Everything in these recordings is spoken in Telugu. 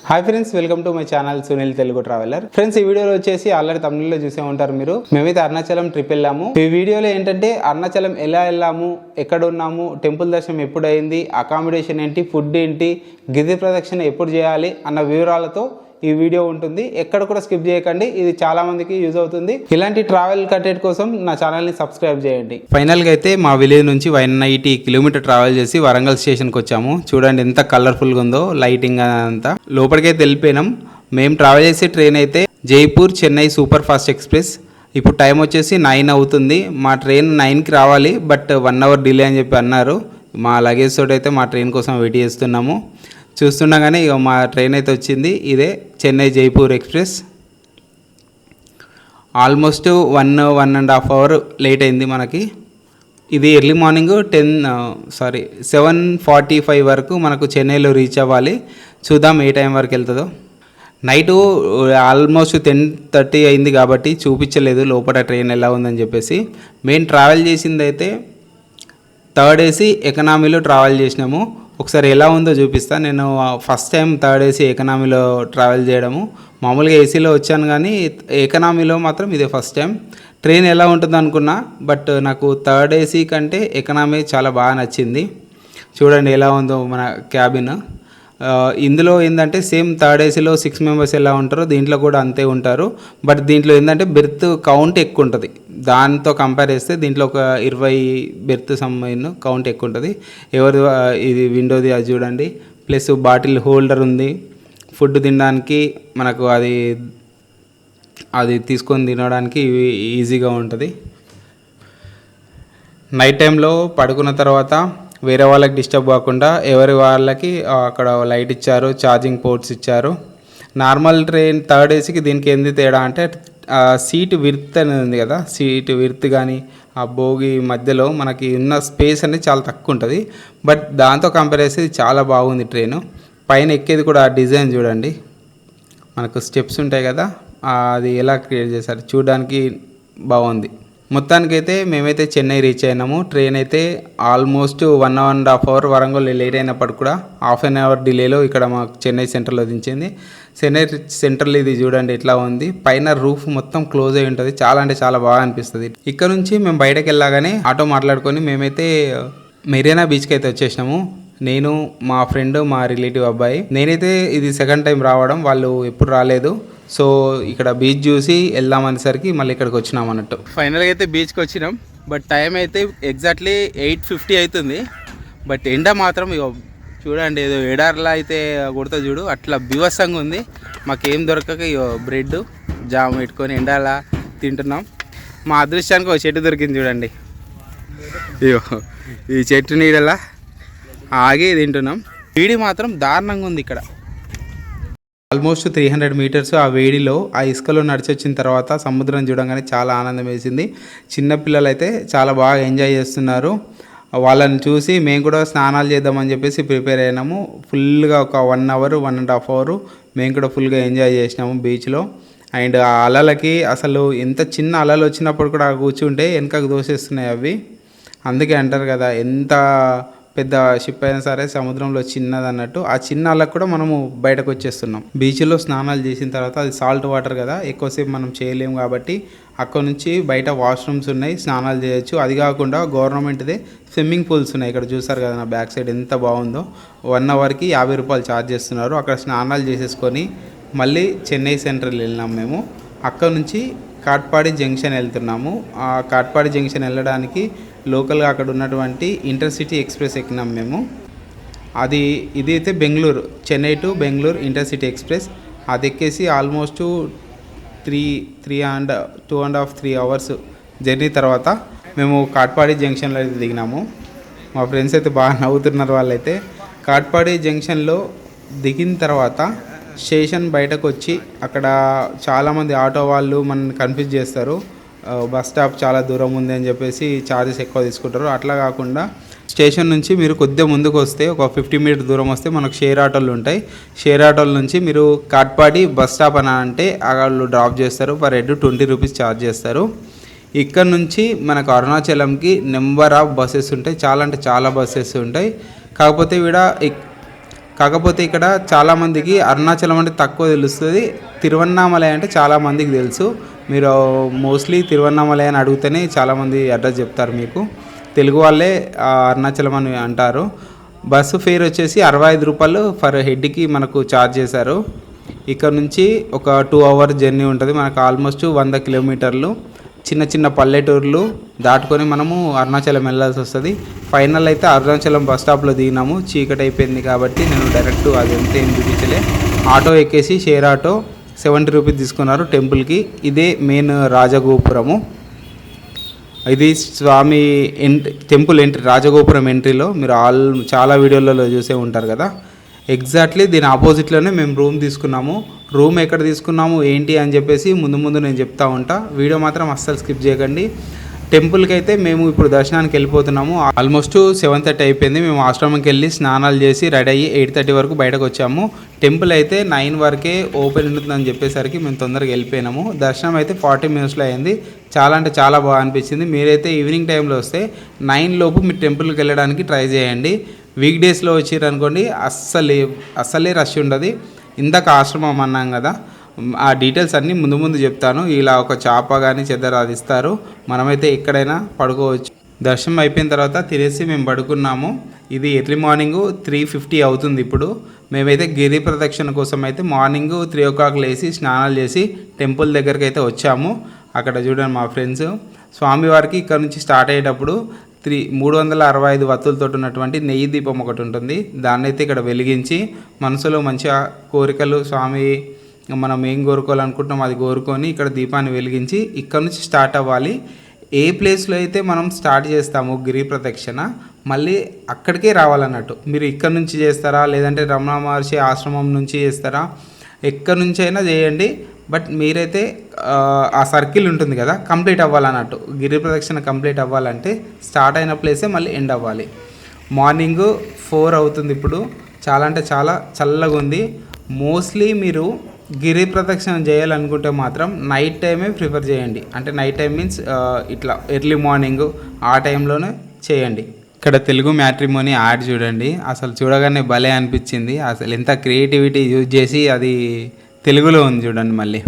Hi friends, welcome to my channel Sunil Telugu traveller. Friends, ఈ వీడియోలో వచ్చేసి ఆల్రెడీ తమిళలో చూసే ఉంటారు మీరు. మేమైతే అరుణాచలం ట్రిప్ వెళ్ళాము. ఈ వీడియోలో ఏంటంటే అరుణాచలం ఎలా వెళ్ళాము, ఎక్కడ ఉన్నాము, టెంపుల్ దర్శనం ఎప్పుడు అయింది, అకామిడేషన్ ఏంటి, ఫుడ్ ఏంటి, గిరి ప్రదక్షిణ ఎప్పుడు చేయాలి అన్న వివరాలతో ఈ వీడియో ఉంటుంది. ఎక్కడ కూడా స్కిప్ చేయకండి, ఇది చాలా మందికి యూజ్ అవుతుంది. ఇలాంటి ట్రావెల్ కంటెంట్ కోసం నా ఛానల్ ని సబ్స్క్రైబ్ చేయండి. ఫైనల్ గా అయితే మా విలేజ్ నుంచి 180 కిలోమీటర్ ట్రావెల్ చేసి వరంగల్ స్టేషన్ కి వచ్చాము. చూడండి ఎంత కలర్ఫుల్ గా ఉందో, లైటింగ్ అంతా. లోపలికైతే వెళ్ళిపోయినాం. మేము ట్రావెల్ చేసే ట్రైన్ అయితే Jaipur Chennai super fast express. ఇప్పుడు టైం వచ్చేసి 9 అవుతుంది. మా ట్రైన్ 9కి రావాలి, బట్ 1 అవర్ డిలే అని చెప్పి అన్నారు. మా లగేజ్ తోటి అయితే మా ట్రైన్ కోసం వెయిట్ చేస్తున్నాము. చూస్తుండగానే ఇక మా ట్రైన్ అయితే వచ్చింది. ఇదే Chennai Jaipur express. Almost 1.5 hour late అయింది మనకి. ఇది ఎర్లీ మార్నింగ్ 7:45 వరకు మనకు చెన్నైలో రీచ్ అవ్వాలి. చూద్దాం ఏ టైం వరకు వెళ్తుందో. నైటు ఆల్మోస్ట్ 10:30 అయింది కాబట్టి చూపించలేదు లోపల ట్రైన్ ఎలా ఉందని చెప్పేసి. మేము ట్రావెల్ చేసింది అయితే థర్డ్ ఏసీ ఎకనామీలో ట్రావెల్ చేసినాము. ఒకసారి ఎలా ఉందో చూపిస్తాను. నేను ఫస్ట్ టైం థర్డ్ ఏసీ ఎకనామీలో ట్రావెల్ చేయడము. మామూలుగా ఏసీలో వచ్చాను కానీ ఎకనామీలో మాత్రం ఇదే ఫస్ట్ టైం. ట్రైన్ ఎలా ఉంటుంది అనుకున్నా, బట్ నాకు థర్డ్ ఏసీ కంటే ఎకనామీ చాలా బాగా నచ్చింది. చూడండి ఎలా ఉందో మన క్యాబిన్. ఇందులో ఏంటంటే సేమ్ థర్డ్ ఏసీలో 6 మెంబర్స్ ఎలా ఉంటారో దీంట్లో కూడా అంతే ఉంటారు. బట్ దీంట్లో ఏంటంటే బెర్త్ కౌంట్ ఎక్కువ ఉంటుంది. దాంతో కంపేర్ చేస్తే దీంట్లో ఒక 20 బెర్త్ సంబంధించిన కౌంట్ ఎక్కువ ఉంటుంది. ఎవరు ఇది విండోది అది చూడండి. ప్లస్ బాటిల్ హోల్డర్ ఉంది. ఫుడ్ తినడానికి మనకు అది తీసుకొని తినడానికి ఈజీగా ఉంటుంది. నైట్ టైంలో పడుకున్న తర్వాత వేరే వాళ్ళకి డిస్టర్బ్ కాకుండా ఎవరి వాళ్ళకి అక్కడ లైట్ ఇచ్చారు, ఛార్జింగ్ పోర్ట్స్ ఇచ్చారు. నార్మల్ ట్రైన్ థర్డ్ ఏసీకి దీనికి ఏంది తేడా అంటే సీట్ విర్త్ అనేది ఉంది కదా, సీట్ విర్త్ కానీ ఆ బోగి మధ్యలో మనకి ఉన్న స్పేస్ అనేది చాలా తక్కువ ఉంటుంది. బట్ దాంతో కంపేర్ చేస్తే చాలా బాగుంది ట్రైను. పైన ఎక్కేది కూడా ఆ డిజైన్ చూడండి, మనకు స్టెప్స్ ఉంటాయి కదా, అది ఎలా క్రియేట్ చేశారు చూడడానికి బాగుంది. మొత్తానికైతే మేమైతే చెన్నై రీచ్ అయినాము. ట్రైన్ అయితే ఆల్మోస్ట్ 1.5 అవర్ వరంగల్ లేట్ అయినప్పటికి కూడా హాఫ్ అన్ అవర్ డిలేలో ఇక్కడ మాకు చెన్నై సెంటర్లో దించింది. చెన్నై సెంటర్లో ఇది చూడండి ఎట్లా ఉంది. పైన రూఫ్ మొత్తం క్లోజ్ అయి ఉంటుంది. చాలా అంటే చాలా బాగా అనిపిస్తుంది. ఇక్కడ నుంచి మేము బయటకు వెళ్ళగానే ఆటో మాట్లాడుకొని మేమైతే మెరీనా బీచ్కి అయితే వచ్చేసినాము. నేను, మా ఫ్రెండ్, మా రిలేటివ్ అబ్బాయి. నేనైతే ఇది సెకండ్ టైం రావడం, వాళ్ళు ఎప్పుడు రాలేదు. సో ఇక్కడ బీచ్ చూసి వెళ్దామనేసరికి మళ్ళీ ఇక్కడికి వచ్చినాం అన్నట్టు. ఫైనల్గా అయితే బీచ్కి వచ్చినాం. బట్ టైం అయితే ఎగ్జాక్ట్లీ 8:50 అవుతుంది. బట్ ఎండ మాత్రం చూడండి ఏదో ఎడార్లా అయితే కొడతా చూడు, అట్లా బీభత్సంగా ఉంది. మాకేం దొరకక బ్రెడ్ జామ్ పెట్టుకొని ఎండలా తింటున్నాం. మా అదృష్టానికి ఒక చెట్టు దొరికింది చూడండి. ఈ చెట్టు నీడలా ఆగి తింటున్నాం. వేడి మాత్రం దారుణంగా ఉంది ఇక్కడ. ఆల్మోస్ట్ 300 మీటర్స్ ఆ వేడిలో ఆ ఇసుకలో నడిచి వచ్చిన తర్వాత సముద్రం చూడగానే చాలా ఆనందం వేసింది. చిన్నపిల్లలు అయితే చాలా బాగా ఎంజాయ్ చేస్తున్నారు. వాళ్ళని చూసి మేము కూడా స్నానాలు చేద్దామని చెప్పేసి ప్రిపేర్ అయినాము. ఫుల్గా ఒక 1 అవర్ 1.5 అవర్ మేము కూడా ఫుల్గా ఎంజాయ్ చేసినాము బీచ్లో. అండ్ ఆ అలలకి అసలు ఎంత చిన్న అలలు వచ్చినప్పుడు కూడా కూర్చుంటే వెనకకు దోసేస్తున్నాయి అవి. అందుకే అంటారు కదా, ఎంత పెద్ద షిప్ అయినా సరే సముద్రంలో చిన్నది అన్నట్టు. ఆ చిన్న అలకు కూడా మనము బయటకు వచ్చేస్తున్నాం. బీచ్లో స్నానాలు చేసిన తర్వాత అది సాల్ట్ వాటర్ కదా, ఎక్కువసేపు మనం చేయలేము కాబట్టి అక్కడ నుంచి బయట వాష్రూమ్స్ ఉన్నాయి, స్నానాలు చేయొచ్చు. అది కాకుండా గవర్నమెంట్దే స్విమ్మింగ్ పూల్స్ ఉన్నాయి. ఇక్కడ చూసారు కదా నా బ్యాక్ సైడ్ ఎంత బాగుందో. 1 అవర్కి 50 రూపాయలు ఛార్జ్ చేస్తున్నారు. అక్కడ స్నానాలు చేసేసుకొని మళ్ళీ చెన్నై సెంట్రల్ వెళ్ళినాం మేము. అక్కడ నుంచి కాట్పాడి జంక్షన్ వెళ్తున్నాము. ఆ కాట్పాడి జంక్షన్ వెళ్ళడానికి లోకల్గా అక్కడ ఉన్నటువంటి ఇంటర్సిటీ ఎక్స్ప్రెస్ ఎక్కినాం మేము. ఇది అయితే Bengaluru, Chennai to Bengaluru intercity express. అది ఎక్కేసి ఆల్మోస్ట్ 2.5-3 అవర్స్ జర్నీ తర్వాత మేము కాట్పాడి జంక్షన్లో అయితే దిగినాము. మా ఫ్రెండ్స్ అయితే బాగా నవ్వుతున్నారు. వాళ్ళైతే కాట్పాడి జంక్షన్లో దిగిన తర్వాత స్టేషన్ బయటకు వచ్చి అక్కడ చాలామంది ఆటో వాళ్ళు మనల్ని కన్ఫ్యూజ్ చేస్తారు. బస్ స్టాప్ చాలా దూరం ఉంది అని చెప్పేసి ఛార్జెస్ ఎక్కువ తీసుకుంటారు. అట్లా కాకుండా స్టేషన్ నుంచి మీరు కొద్దిగా ముందుకు వస్తే ఒక 50 మీటర్ దూరం వస్తే మనకు షేర్ ఆటోలు ఉంటాయి. షేర్ ఆటోల నుంచి మీరు కాట్పాడి బస్ స్టాప్ అని అంటే వాళ్ళు డ్రాప్ చేస్తారు. పర్ హెడ్ 20 రూపీస్ ఛార్జ్ చేస్తారు. ఇక్కడ నుంచి మనకు అరుణాచలంకి నెంబర్ ఆఫ్ బస్సెస్ ఉంటాయి. చాలా అంటే చాలా బస్సెస్ ఉంటాయి. కాకపోతే కాకపోతే ఇక్కడ చాలామందికి అరుణాచలం అంటే తక్కువ తెలుస్తుంది, తిరువన్నామలై అంటే చాలామందికి తెలుసు. మీరు మోస్ట్లీ తిరువన్నామలై అని అడిగితేనే చాలామంది అడ్రస్ చెప్తారు మీకు. తెలుగు వాళ్ళే అరుణాచలం అని అంటారు. బస్సు ఫేర్ వచ్చేసి 65 రూపాయలు ఫర్ హెడ్కి మనకు ఛార్జ్ చేశారు. ఇక్కడ నుంచి ఒక 2 hours జర్నీ ఉంటుంది మనకు, ఆల్మోస్ట్ 100 కిలోమీటర్లు. చిన్న చిన్న పల్లెటూర్లు దాటుకొని మనము అరుణాచలం వెళ్ళాల్సి వస్తుంది. ఫైనల్ అయితే అరుణాచలం బస్ స్టాప్లో దిగినాము. చీకటి అయిపోయింది కాబట్టి నేను డైరెక్ట్ అది ఎంత ఏం చూపించలే. ఆటో ఎక్కేసి షేర్ ఆటో 70 రూపీస్ తీసుకున్నారు టెంపుల్కి. ఇదే మెయిన్ రాజగోపురము. ఇది స్వామి టెంపుల్ ఎంట్రీ, రాజగోపురం ఎంట్రీలో మీరు చాలా వీడియోలలో చూసే ఉంటారు కదా. ఎగ్జాక్ట్లీ దీని ఆపోజిట్లోనే మేము రూమ్ తీసుకున్నాము. రూమ్ ఎక్కడ తీసుకున్నాము ఏంటి అని చెప్పేసి ముందు నేను చెప్తా ఉంటా. వీడియో మాత్రం అస్సలు స్కిప్ చేయకండి. టెంపుల్కి అయితే మేము ఇప్పుడు దర్శనానికి వెళ్ళిపోతున్నాము. ఆల్మోస్ట్ 7:30 అయిపోయింది. మేము ఆశ్రమంకి వెళ్ళి స్నానాలు చేసి రెడీ అయ్యి 8:30 వరకు బయటకు వచ్చాము. టెంపుల్ అయితే 9 వరకే ఓపెన్ ఉంటుందని చెప్పేసరికి మేము తొందరగా వెళ్ళిపోయినాము. దర్శనం అయితే 40 minutesలో అయింది. చాలా అంటే చాలా బాగా అనిపించింది. మీరైతే ఈవినింగ్ టైంలో వస్తే 9 లోపు మీరు టెంపుల్కి వెళ్ళడానికి ట్రై చేయండి. వీక్ డేస్లో వచ్చారనుకోండి అస్సలే రష్ ఉండదు. ఇందాక ఆశ్రమం అన్నాం కదా, ఆ డీటెయిల్స్ అన్నీ ముందు చెప్తాను. ఇలా ఒక చాప కానీ చెద్దర అది ఇస్తారు, మనమైతే ఎక్కడైనా పడుకోవచ్చు. దర్శనం అయిపోయిన తర్వాత తినేసి మేము పడుకున్నాము. ఇది ఎర్లీ మార్నింగ్ 3:50 అవుతుంది. ఇప్పుడు మేమైతే గిరి ప్రదక్షిణ కోసం అయితే మార్నింగ్ 3 o'clock లేసి స్నానాలు చేసి టెంపుల్ దగ్గరికి అయితే వచ్చాము. అక్కడ చూడండి మా ఫ్రెండ్స్, స్వామివారికి ఇక్కడ నుంచి స్టార్ట్ అయ్యేటప్పుడు 365 వత్తులతో ఉన్నటువంటి నెయ్యి దీపం ఒకటి ఉంటుంది. దాన్ని అయితే ఇక్కడ వెలిగించి మనసులో మంచిగా కోరికలు, స్వామి మనం ఏం కోరుకోవాలనుకుంటున్నాం అది కోరుకొని ఇక్కడ దీపాన్ని వెలిగించి ఇక్కడ నుంచి స్టార్ట్ అవ్వాలి. ఏ ప్లేస్లో అయితే మనం స్టార్ట్ చేస్తామో గిరి ప్రదక్షిణ మళ్ళీ అక్కడికే రావాలన్నట్టు. మీరు ఇక్కడ నుంచి చేస్తారా లేదంటే రమణ మహర్షి ఆశ్రమం నుంచి చేస్తారా, ఎక్కడి నుంచి అయినా చేయండి. బట్ మీరైతే ఆ సర్కిల్ ఉంటుంది కదా కంప్లీట్ అవ్వాలన్నట్టు. గిరి ప్రదక్షిణ కంప్లీట్ అవ్వాలంటే స్టార్ట్ అయిన ప్లేసే మళ్ళీ ఎండ్ అవ్వాలి. మార్నింగ్ 4 అవుతుంది ఇప్పుడు. చాలా అంటే చాలా చల్లగా ఉంది. మోస్ట్లీ మీరు గిరి ప్రదక్షిణ చేయాలనుకుంటే మాత్రం నైట్ టైమే ప్రిఫర్ చేయండి. అంటే నైట్ టైం మీన్స్ ఇట్లా ఎర్లీ మార్నింగ్ ఆ టైంలోనే చేయండి. ఇక్కడ తెలుగు మ్యాట్రిమోనీ యాడ్ చూడండి, అసలు చూడగానే భలే అనిపించింది. అసలు ఎంత క్రియేటివిటీ యూజ్ చేసి అది తెలుగులో ఉంది చూడండి. మళ్ళీ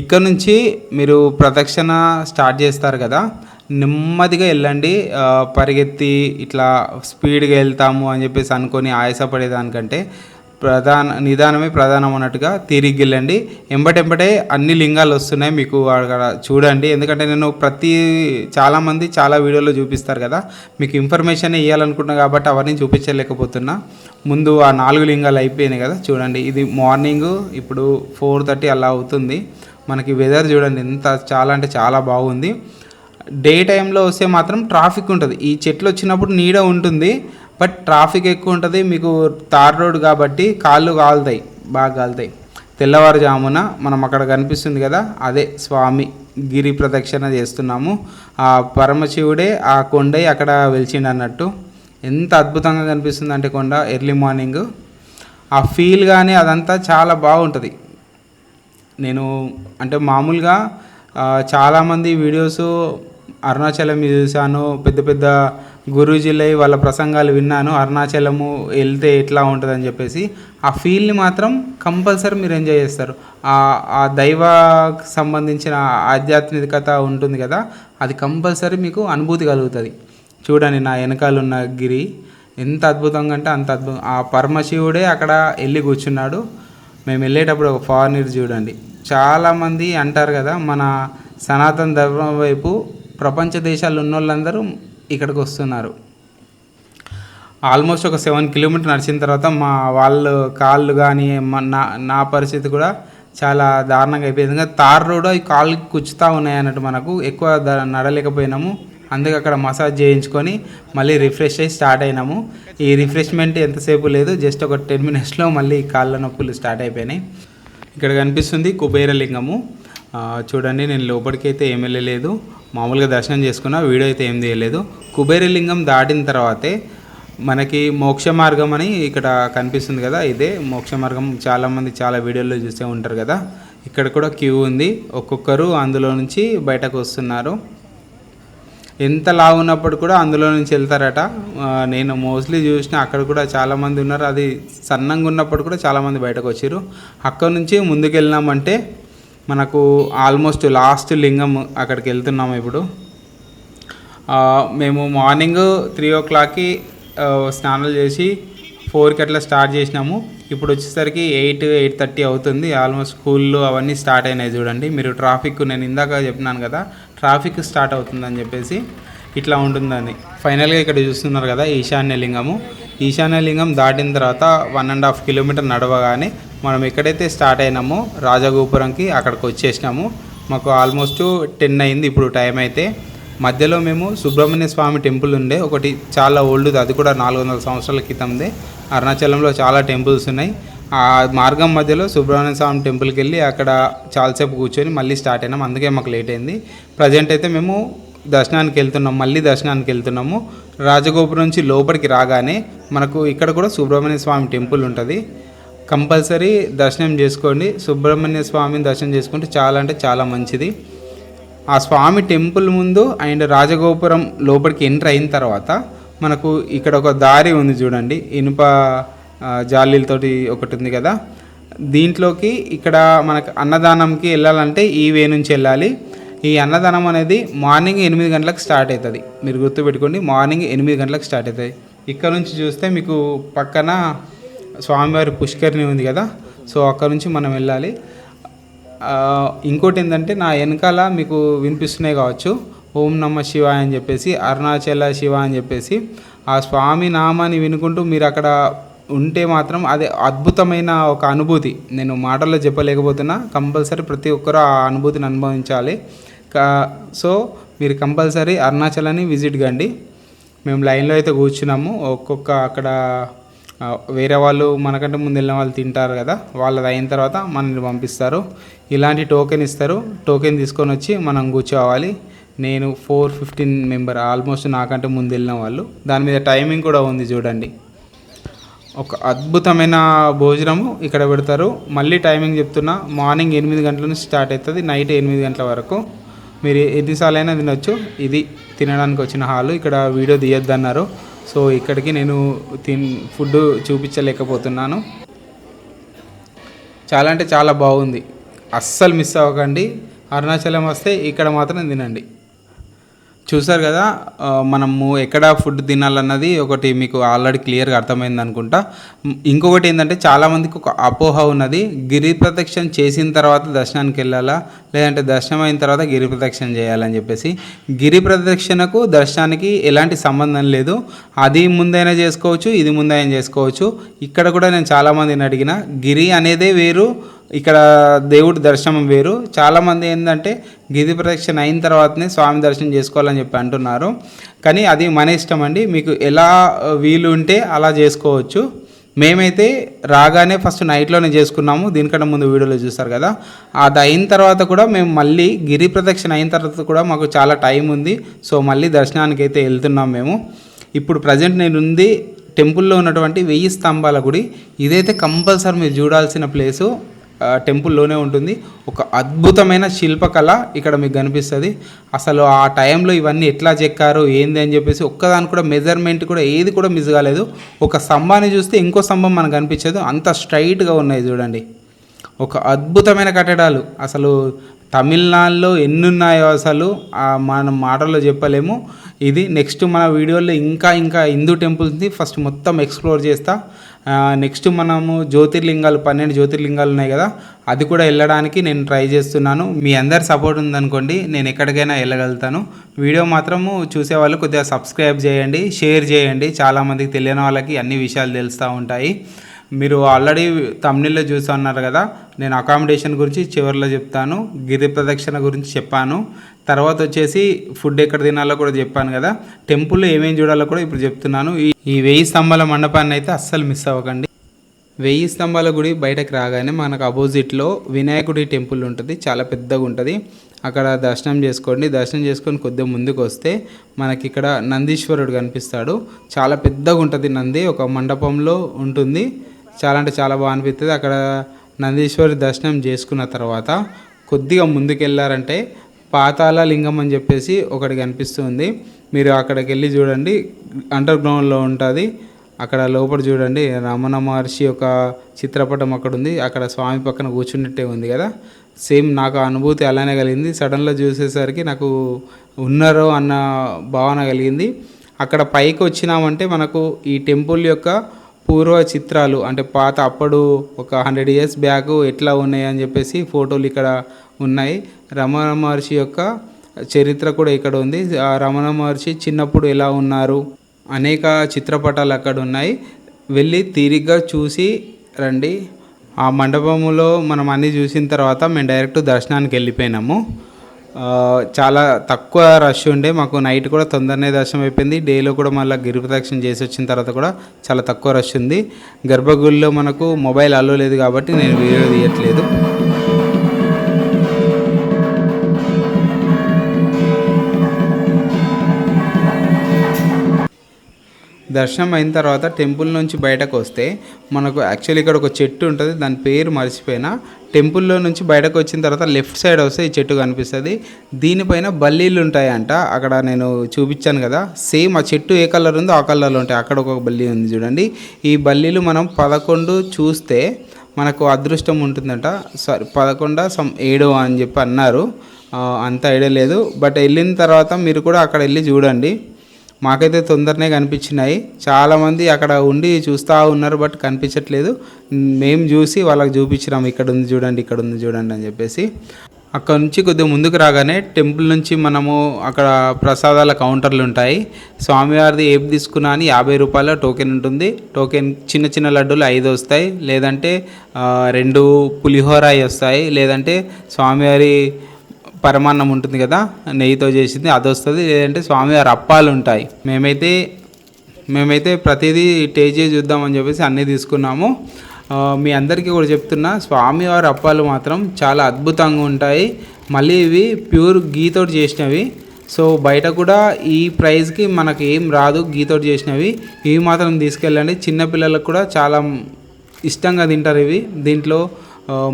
ఇక్కడ నుంచి మీరు ప్రదక్షిణ స్టార్ట్ చేస్తారు కదా, నెమ్మదిగా వెళ్ళండి. పరిగెత్తి ఇట్లా స్పీడ్గా వెళ్తాము అని చెప్పేసి అనుకొని ఆయాసపడేదానికంటే నిదానమే ప్రధానం అన్నట్టుగా తిరిగి వెళ్ళండి. ఎంబటెంబటే అన్ని లింగాలు వస్తున్నాయి మీకు అక్కడ చూడండి. ఎందుకంటే నేను చాలామంది చాలా వీడియోలో చూపిస్తారు కదా, మీకు ఇన్ఫర్మేషన్ ఇవ్వాలనుకుంటున్నా కాబట్టి అవన్నీ చూపించలేకపోతున్నా. ముందు ఆ 4 లింగాలు అయిపోయినాయి కదా చూడండి. ఇది మార్నింగ్ ఇప్పుడు 4:30 అలా అవుతుంది. మనకి వెదర్ చూడండి ఎంత చాలా అంటే చాలా బాగుంది. డే టైంలో వస్తే మాత్రం ట్రాఫిక్ ఉంటుంది. ఈ చెట్లు వచ్చినప్పుడు నీడ ఉంటుంది, బట్ ట్రాఫిక్ ఎక్కువ ఉంటుంది. మీకు తార్ రోడ్ కాబట్టి కాళ్ళు కాలుతాయి, బాగా కాలుతాయి. తెల్లవారుజామున మనం అక్కడ కనిపిస్తుంది కదా, అదే స్వామి గిరి ప్రదక్షిణ చేస్తున్నాము. ఆ పరమశివుడే ఆ కొండై అక్కడ వెలిచిండు అన్నట్టు. ఎంత అద్భుతంగా కనిపిస్తుంది అంటే కొండ ఎర్లీ మార్నింగ్. ఆ ఫీల్ కానీ అదంతా చాలా బాగుంటుంది. నేను అంటే మామూలుగా చాలామంది వీడియోస్ అరుణాచలం చూశాను, పెద్ద పెద్ద గురూజీలై వాళ్ళ ప్రసంగాలు విన్నాను, అరుణాచలము వెళ్తే ఎట్లా ఉంటుందని చెప్పేసి. ఆ ఫీల్ని మాత్రం కంపల్సరీ మీరు ఎంజాయ్ చేస్తారు. ఆ దైవ సంబంధించిన ఆధ్యాత్మికత ఉంటుంది కదా, అది కంపల్సరీ మీకు అనుభూతి కలుగుతుంది. చూడండి నా వెనకాలన్న గిరి ఎంత అద్భుతంగా అంటే అంత అద్భుతం. ఆ పరమశివుడే అక్కడ వెళ్ళి కూర్చున్నాడు. మేము వెళ్ళేటప్పుడు ఒక ఫారినర్ చూడండి. చాలామంది అంటారు కదా, మన సనాతన ధర్మం వైపు ప్రపంచ దేశాల్లో ఉన్న వాళ్ళందరూ ఇక్కడికి వస్తున్నారు. ఆల్మోస్ట్ ఒక 7 kilometers నడిచిన తర్వాత మా వాళ్ళు కాళ్ళు కానీ నా పరిస్థితి కూడా చాలా దారుణంగా అయిపోయింది. ఇంకా తార్ రోడ్ ఈ కాళ్ళు కుచ్చుతూ ఉన్నాయి అన్నట్టు, మనకు ఎక్కువ నడలేకపోయినాము. అందుకే అక్కడ మసాజ్ చేయించుకొని మళ్ళీ రిఫ్రెష్ అయ్యి స్టార్ట్ అయినాము. ఈ రిఫ్రెష్మెంట్ ఎంతసేపు లేదు, జస్ట్ ఒక 10 minutesలో మళ్ళీ కాళ్ళ నొప్పులు స్టార్ట్ అయిపోయినాయి. ఇక్కడ కనిపిస్తుంది కుబేరలింగము. చూడండి, నేను లోపలికి అయితే ఏం వెళ్ళలేదు, మామూలుగా దర్శనం చేసుకున్నా, వీడియో అయితే ఏం తీయలేదు. కుబేరలింగం దాటిన తర్వాతే మనకి మోక్ష మార్గం అని ఇక్కడ కనిపిస్తుంది కదా, ఇదే మోక్ష మార్గం. చాలామంది చాలా వీడియోల్లో చూసే ఉంటారు కదా. ఇక్కడ కూడా క్యూ ఉంది, ఒక్కొక్కరు అందులో నుంచి బయటకు వస్తున్నారు. ఎంత లావు ఉన్నప్పుడు కూడా అందులో నుంచి వెళ్తారట. నేను మోస్ట్లీ చూసిన అక్కడ కూడా చాలామంది ఉన్నారు. అది సన్నంగా ఉన్నప్పుడు కూడా చాలామంది బయటకు వచ్చారు. అక్కడ నుంచి ముందుకు వెళ్ళినామంటే మనకు ఆల్మోస్ట్ లాస్ట్ లింగం అక్కడికి వెళ్తున్నాము ఇప్పుడు. మేము మార్నింగ్ 3 o'clockకి స్నానాలు చేసి 4కి అట్లా స్టార్ట్ చేసినాము. ఇప్పుడు వచ్చేసరికి 8-8:30 అవుతుంది. ఆల్మోస్ట్ స్కూల్లో అవన్నీ స్టార్ట్ అయినాయి చూడండి. మీరు ట్రాఫిక్, నేను ఇందాక చెప్పినాను కదా ట్రాఫిక్ స్టార్ట్ అవుతుందని చెప్పేసి ఇట్లా ఉంటుందని. ఫైనల్గా ఇక్కడ చూస్తున్నారు కదా ఈశాన్యలింగము. ఈశాన్యలింగం దాటిన తర్వాత 1.5 kilometer నడవగానే మనం ఎక్కడైతే స్టార్ట్ అయినామో రాజగోపురంకి అక్కడికి వచ్చేసినాము. మాకు ఆల్మోస్ట్ 10 అయింది ఇప్పుడు టైం అయితే. మధ్యలో మేము సుబ్రహ్మణ్య స్వామి టెంపుల్ ఉండే ఒకటి, చాలా ఓల్డ్ది, అది కూడా 400 సంవత్సరాల క్రితందే. అరుణాచలంలో చాలా టెంపుల్స్ ఉన్నాయి. ఆ మార్గం మధ్యలో సుబ్రహ్మణ్య స్వామి టెంపుల్కి వెళ్ళి అక్కడ చాలాసేపు కూర్చొని మళ్ళీ స్టార్ట్ అయినాం. అందుకే మాకు లేట్ అయింది. ప్రజెంట్ అయితే మేము దర్శనానికి వెళ్తున్నాం, మళ్ళీ దర్శనానికి వెళ్తున్నాము. రాజగోపురం నుంచి లోపలికి రాగానే మనకు ఇక్కడ కూడా సుబ్రహ్మణ్య స్వామి టెంపుల్ ఉంటుంది. కంపల్సరీ దర్శనం చేసుకోండి. సుబ్రహ్మణ్య స్వామిని దర్శనం చేసుకుంటే చాలా అంటే చాలా మంచిది. ఆ స్వామి టెంపుల్ ముందు అండ్ రాజగోపురం లోపలికి ఎంటర్ అయిన తర్వాత మనకు ఇక్కడ ఒక దారి ఉంది చూడండి, ఇనుప జాలీలతోటి ఒకటి ఉంది కదా. దీంట్లోకి ఇక్కడ మనకు అన్నదానంకి వెళ్ళాలంటే ఈ వే నుంచి వెళ్ళాలి. ఈ అన్నదానం అనేది మార్నింగ్ 8 గంటలకు స్టార్ట్ అవుతుంది. మీరు గుర్తుపెట్టుకోండి, మార్నింగ్ 8 గంటలకు స్టార్ట్ అవుతుంది. ఇక్కడ నుంచి చూస్తే మీకు పక్కన స్వామివారి పుష్కరిణి ఉంది కదా, సో అక్కడ నుంచి మనం వెళ్ళాలి. ఇంకోటి ఏంటంటే నా వెనకాల మీకు వినిపిస్తున్నాయి కావచ్చు, ఓం నమ శివాయ అని చెప్పేసి, అరుణాచల శివ అని చెప్పేసి ఆ స్వామి నామాన్ని వినుకుంటూ మీరు అక్కడ ఉంటే మాత్రం అది అద్భుతమైన ఒక అనుభూతి. నేను మాటల్లో చెప్పలేకపోతున్నా, కంపల్సరీ ప్రతి ఒక్కరూ ఆ అనుభూతిని అనుభవించాలి. సో మీరు కంపల్సరీ అరుణాచలాన్ని విజిట్ కండి. మేము లైన్లో అయితే కూర్చున్నాము. ఒక్కొక్క అక్కడ వేరే వాళ్ళు మనకంటే ముందు వెళ్ళిన వాళ్ళు తింటారు కదా, వాళ్ళది అయిన తర్వాత మనల్ని పంపిస్తారు. ఇలాంటి టోకెన్ ఇస్తారు. టోకెన్ తీసుకొని వచ్చి మనం కూర్చోవాలి. నేను 415 మెంబర్, ఆల్మోస్ట్ నాకంటే ముందు వెళ్ళిన వాళ్ళు. దాని మీద టైమింగ్ కూడా ఉంది చూడండి. ఒక అద్భుతమైన భోజనము ఇక్కడ పెడతారు. మళ్ళీ టైమింగ్ చెప్తున్నా, మార్నింగ్ 8 గంటల నుంచి స్టార్ట్ అవుతుంది, నైట్ 8 గంటల వరకు. మీరు ఎన్నిసార్లు అయినా తినొచ్చు. ఇది తినడానికి వచ్చిన హాలు. ఇక్కడ వీడియో తీయొద్దన్నారు, సో ఇక్కడికి నేను ఫుడ్ చూపించలేకపోతున్నాను. చాలా అంటే చాలా బాగుంది. అస్సలు మిస్ అవ్వకండి. అరుణాచలం వస్తే ఇక్కడ మాత్రం తినండి. చూసారు కదా, మనము ఎక్కడ ఫుడ్ తినాలన్నది ఒకటి మీకు ఆల్రెడీ క్లియర్గా అర్థమైంది అనుకుంటా. ఇంకొకటి ఏంటంటే చాలామందికి ఒక అపోహ ఉన్నది, గిరి ప్రదక్షిణ చేసిన తర్వాత దర్శనానికి వెళ్ళాలా, లేదంటే దర్శనం అయిన తర్వాత గిరి ప్రదక్షిణ చేయాలని చెప్పేసి. గిరి ప్రదక్షిణకు దర్శనానికి ఎలాంటి సంబంధం లేదు. అది ముందైనా చేసుకోవచ్చు, ఇది ముందైనా చేసుకోవచ్చు. ఇక్కడ కూడా నేను చాలామందిని అడిగిన, గిరి అనేదే వేరు, ఇక్కడ దేవుడి దర్శనం వేరు. చాలామంది ఏంటంటే గిరి ప్రదక్షిణ అయిన తర్వాతనే స్వామి దర్శనం చేసుకోవాలని చెప్పి అంటున్నారు. కానీ అది మన ఇష్టం అండి, మీకు ఎలా వీలు ఉంటే అలా చేసుకోవచ్చు. మేమైతే రాగానే ఫస్ట్ నైట్లోనే చేసుకున్నాము. దీనికన్నా ముందు వీడియోలో చూస్తారు కదా. అది అయిన తర్వాత కూడా మేము మళ్ళీ గిరి ప్రదక్షిణ అయిన తర్వాత కూడా మాకు చాలా టైం ఉంది, సో మళ్ళీ దర్శనానికి అయితే వెళ్తున్నాం మేము. ఇప్పుడు ప్రజెంట్ నేను ఉంది టెంపుల్లో ఉన్నటువంటి 1000 స్తంభాల గుడి. ఇదైతే కంపల్సరీ మీరు చూడాల్సిన ప్లేసు. టెంపుల్లోనే ఉంటుంది. ఒక అద్భుతమైన శిల్పకళ ఇక్కడ మీకు కనిపిస్తుంది. అసలు ఆ టైంలో ఇవన్నీ ఎట్లా చెక్కారు ఏంది అని చెప్పేసి ఒక్కదాని కూడా మెజర్మెంట్ కూడా ఏది కూడా మిస్ కాలేదు. ఒక స్తంభాన్ని చూస్తే ఇంకో స్తంభం మనకు కనిపించదు, అంత స్ట్రైట్గా ఉన్నాయి చూడండి. ఒక అద్భుతమైన కట్టడాలు. అసలు తమిళనాడులో ఎన్ని ఉన్నాయో అసలు మనం మాటల్లో చెప్పలేము. ఇది నెక్స్ట్ మన వీడియోలో ఇంకా హిందూ టెంపుల్స్ని ఫస్ట్ మొత్తం ఎక్స్ప్లోర్ చేస్తా. నెక్స్ట్ మనము జ్యోతిర్లింగాలు 12 జ్యోతిర్లింగాలు ఉన్నాయి కదా, అది కూడా వెళ్ళడానికి నేను ట్రై చేస్తున్నాను. మీ అందరి సపోర్ట్ ఉందనుకోండి, నేను ఎక్కడికైనా వెళ్ళగలుగుతాను. వీడియో మాత్రము చూసేవాళ్ళు కొద్దిగా సబ్స్క్రైబ్ చేయండి, షేర్ చేయండి. చాలామందికి తెలియని వాళ్ళకి అన్ని విషయాలు తెలుస్తూ ఉంటాయి. మీరు ఆల్రెడీ తమిళలో చూస్తున్నారు కదా, నేను అకామిడేషన్ గురించి చివరిలో చెప్తాను, గిరి ప్రదక్షిణ గురించి చెప్పాను, తర్వాత వచ్చేసి ఫుడ్ ఎక్కడ తినాలో కూడా చెప్పాను కదా, టెంపుల్లో ఏమేమి చూడాలో కూడా ఇప్పుడు చెప్తున్నాను. ఈ 1000 స్తంభాల మండపాన్ని అయితే అస్సలు మిస్ అవ్వకండి. 1000 స్తంభాల గుడి బయటకు రాగానే మనకు అపోజిట్లో వినాయకుడి టెంపుల్ ఉంటుంది, చాలా పెద్దగా ఉంటుంది. అక్కడ దర్శనం చేసుకోండి. దర్శనం చేసుకొని కొద్దిగా ముందుకు వస్తే మనకి ఇక్కడ నందీశ్వరుడు కనిపిస్తాడు. చాలా పెద్దగా ఉంటుంది నంది, ఒక మండపంలో ఉంటుంది. చాలా అంటే చాలా బాగా అనిపిస్తుంది. అక్కడ నందీశ్వరి దర్శనం చేసుకున్న తర్వాత కొద్దిగా ముందుకు వెళ్ళారంటే పాతాళ లింగం అని చెప్పేసి ఒకటి కనిపిస్తుంది. మీరు అక్కడికి వెళ్ళి చూడండి, అండర్ గ్రౌండ్లో ఉంటుంది. అక్కడ లోపల చూడండి రమణ మహర్షి యొక్క చిత్రపటం అక్కడ ఉంది. అక్కడ స్వామి పక్కన కూర్చున్నట్టే ఉంది కదా. సేమ్ నాకు అనుభూతి అలానే కలిగింది. సడన్గా చూసేసరికి నాకు ఉన్నారో అన్న భావన కలిగింది. అక్కడ పైకి వచ్చినామంటే మనకు ఈ టెంపుల్ యొక్క పూర్వ చిత్రాలు అంటే పాత అప్పుడు ఒక 100 years బ్యాక్ ఎట్లా ఉన్నాయి అని చెప్పేసి ఫోటోలు ఇక్కడ ఉన్నాయి. రమణ మహర్షి యొక్క చరిత్ర కూడా ఇక్కడ ఉంది. ఆ రమణ మహర్షి చిన్నప్పుడు ఎలా ఉన్నారు అనేక చిత్రపటాలు అక్కడ ఉన్నాయి. వెళ్ళి తీరిగ్గా చూసి రండి. ఆ మండపంలో మనం అన్నీ చూసిన తర్వాత మేము డైరెక్ట్ దర్శనానికి వెళ్ళిపోయినాము. చాలా తక్కువ రష్ ఉండే, మాకు నైట్ కూడా తొందరనే దర్శనం అయిపోయింది. డేలో కూడా మళ్ళీ గిరి ప్రదక్షిణ చేసి వచ్చిన తర్వాత కూడా చాలా తక్కువ రష్ ఉంది. గర్భగుడిలో మనకు మొబైల్ అలో లేదు కాబట్టి నేను వీడియో తీయట్లేదు. దర్శనం అయిన తర్వాత టెంపుల్ నుంచి బయటకు వస్తే మనకు యాక్చువల్లీ ఇక్కడ ఒక చెట్టు ఉంటుంది, దాని పేరు మర్చిపోయినా. టెంపుల్లో నుంచి బయటకు వచ్చిన తర్వాత లెఫ్ట్ సైడ్ వస్తే ఈ చెట్టు కనిపిస్తుంది. దీనిపైన బల్లీలు ఉంటాయంట. అక్కడ నేను చూపించాను కదా, సేమ్ ఆ చెట్టు ఏ కలర్ ఉందో ఆ కలర్లో ఉంటాయి. అక్కడ ఒక బల్లి ఉంది చూడండి. ఈ బల్లీలు మనం 11 చూస్తే మనకు అదృష్టం ఉంటుందంట. సారీ 11 7 అని చెప్పి అన్నారు, అంత ఐడియా లేదు. బట్ వెళ్ళిన తర్వాత మీరు కూడా అక్కడ వెళ్ళి చూడండి. మాకైతే తొందరనే కనిపించినాయి. చాలామంది అక్కడ ఉండి చూస్తూ ఉన్నారు, బట్ కనిపించట్లేదు. మేము చూసి వాళ్ళకి చూపించినాము, ఇక్కడ ఉంది చూడండి, ఇక్కడ ఉంది చూడండి అని చెప్పేసి. అక్కడ నుంచి కొద్దిగా ముందుకు రాగానే టెంపుల్ నుంచి మనము అక్కడ ప్రసాదాల కౌంటర్లు ఉంటాయి. స్వామివారిది ఏం తీసుకున్నా అని 50 రూపాయల టోకెన్ ఉంటుంది. టోకెన్ చిన్న చిన్న లడ్డూలు 5 వస్తాయి, లేదంటే 2 పులిహోర వస్తాయి, లేదంటే స్వామివారి పరమాన్నం ఉంటుంది కదా నెయ్యితో చేసింది అది వస్తుంది, లేదంటే స్వామివారి అప్పాలు ఉంటాయి. మేమైతే ప్రతిదీ టేస్ట్ చేసి చూద్దామని చెప్పేసి అన్నీ తీసుకున్నాము. మీ అందరికీ కూడా చెప్తున్నా, స్వామివారి అప్పాలు మాత్రం చాలా అద్భుతంగా ఉంటాయి. మళ్ళీ ఇవి ప్యూర్ గీతోటి చేసినవి. సో బయట కూడా ఈ ప్రైస్కి మనకి ఏం రాదు, గీతోటి చేసినవి. ఇవి మాత్రం తీసుకెళ్ళండి, చిన్నపిల్లలకు కూడా చాలా ఇష్టంగా తింటారు ఇవి. దీంట్లో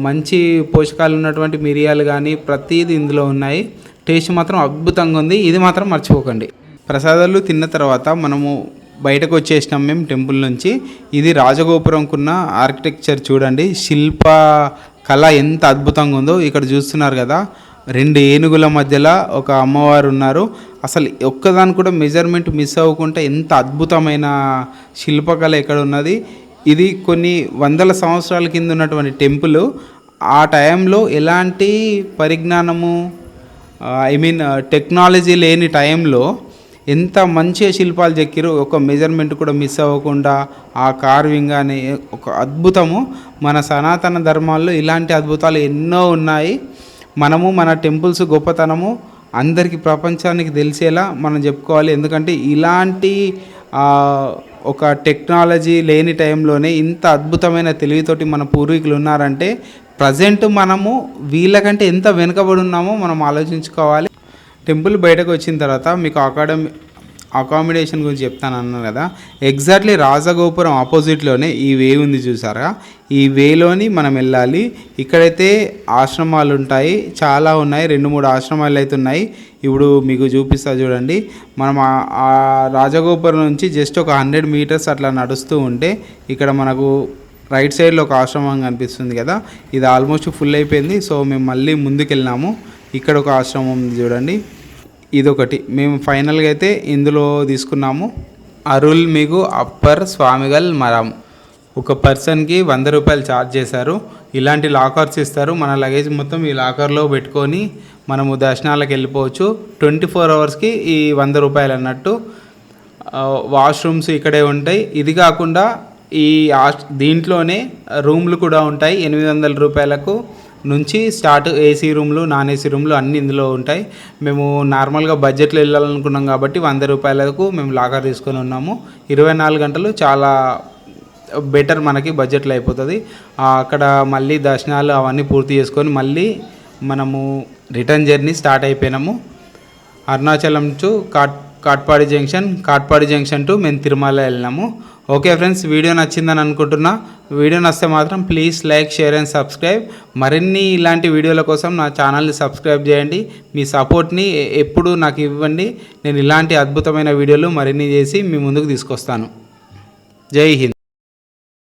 మంచి పోషకాలు ఉన్నటువంటి మిరియాలు కానీ ప్రతిదీ ఇందులో ఉన్నాయి. టేస్ట్ మాత్రం అద్భుతంగా ఉంది, ఇది మాత్రం మర్చిపోకండి. ప్రసాదాలు తిన్న తర్వాత మనము బయటకు వచ్చేసినాం మేము టెంపుల్ నుంచి. ఇది రాజగోపురంకున్న ఆర్కిటెక్చర్ చూడండి, శిల్ప కళ ఎంత అద్భుతంగా ఉందో. ఇక్కడ చూస్తున్నారు కదా, 2 ఏనుగుల మధ్యలో ఒక అమ్మవారు ఉన్నారు. అసలు ఒక్కదాని కూడా మెజర్మెంట్ మిస్ అవ్వకుండా ఎంత అద్భుతమైన శిల్పకళ ఇక్కడ ఉన్నది. ఇది కొన్ని వందల సంవత్సరాల కింద ఉన్నటువంటి టెంపుల్. ఆ టైంలో ఎలాంటి పరిజ్ఞానము టెక్నాలజీ లేని టైంలో ఎంత మంచిగా శిల్పాలు చెక్కిరు, ఒక మెజర్మెంట్ కూడా మిస్ అవ్వకుండా. ఆ కార్వింగ్ అనే ఒక అద్భుతము. మన సనాతన ధర్మాల్లో ఇలాంటి అద్భుతాలు ఎన్నో ఉన్నాయి. మనము మన టెంపుల్స్ గొప్పతనము అందరికీ ప్రపంచానికి తెలిసేలా మనం చెప్పుకోవాలి. ఎందుకంటే ఇలాంటి ఒక టెక్నాలజీ లేని టైంలోనే ఇంత అద్భుతమైన తెలివితోటి మన పూర్వీకులు ఉన్నారంటే ప్రజెంట్ మనము వీళ్ళకంటే ఎంత వెనుకబడి ఉన్నామో మనం ఆలోచించుకోవాలి. టెంపుల్ బయటకు వచ్చిన తర్వాత మీకు అకామిడేషన్ గురించి చెప్తాను అన్నాను కదా, ఎగ్జాక్ట్లీ రాజగోపురం ఆపోజిట్లోనే ఈ వే ఉంది చూసారా, ఈ వేలోని మనం వెళ్ళాలి. ఇక్కడైతే ఆశ్రమాలు ఉంటాయి, చాలా ఉన్నాయి, 2-3 ఆశ్రమాలు అయితే ఉన్నాయి. ఇప్పుడు మీకు చూపిస్తా చూడండి. మనం ఆ రాజగోపురం నుంచి జస్ట్ ఒక 100 meters అట్లా నడుస్తూ ఉంటే ఇక్కడ మనకు రైట్ సైడ్లో ఒక ఆశ్రమం కనిపిస్తుంది కదా, ఇది ఆల్మోస్ట్ ఫుల్ అయిపోయింది. సో మేము మళ్ళీ ముందుకు వెళ్ళినాము. ఇక్కడ ఒక ఆశ్రమం ఉంది చూడండి, ఇదొకటి మేము ఫైనల్గా అయితే ఇందులో తీసుకున్నాము. అరుల్మిగు అప్పర్ స్వామిగల్ మరం. ఒక పర్సన్కి 100 రూపాయలు ఛార్జ్ చేశారు. ఇలాంటి లాకర్స్ ఇస్తారు, మన లగేజ్ మొత్తం ఈ లాకర్లో పెట్టుకొని మనము దర్శనాలకు వెళ్ళిపోవచ్చు. 24 hours ఈ 100 రూపాయలు అన్నట్టు. వాష్రూమ్స్ ఇక్కడే ఉంటాయి. ఇది కాకుండా ఈ దీంట్లోనే రూమ్లు కూడా ఉంటాయి. 800 రూపాయలకు నుంచి స్టార్ట్. ఏసీ రూమ్లు, నాన్ ఏసీ రూమ్లు అన్నీ ఇందులో ఉంటాయి. మేము నార్మల్గా బడ్జెట్లో వెళ్ళాలనుకున్నాం కాబట్టి 100 రూపాయలకు మేము లాకర్ తీసుకొని ఉన్నాము. 24 గంటలు చాలా బెటర్, మనకి బడ్జెట్లో అయిపోతుంది. అక్కడ మళ్ళీ దర్శనాలు అవన్నీ పూర్తి చేసుకొని మళ్ళీ మనము రిటర్న్ జర్నీ స్టార్ట్ అయిపోయినాము. Arunachalam to Katpadi junction to మేము తిరుమల వెళ్ళినాము. ఓకే ఫ్రెండ్స్, వీడియో నచ్చిందని అనుకుంటున్నా. వీడియో నచ్చితే మాత్రం please like, share and subscribe. మరిన్ని ఇలాంటి వీడియోల కోసం నా ఛానల్ని సబ్స్క్రైబ్ చేయండి. మీ సపోర్ట్ని ఎప్పుడు నాకు ఇవ్వండి. నేను ఇలాంటి అద్భుతమైన వీడియోలు మరిన్ని చేసి మీ ముందుకు తీసుకొస్తాను. జై హింద్.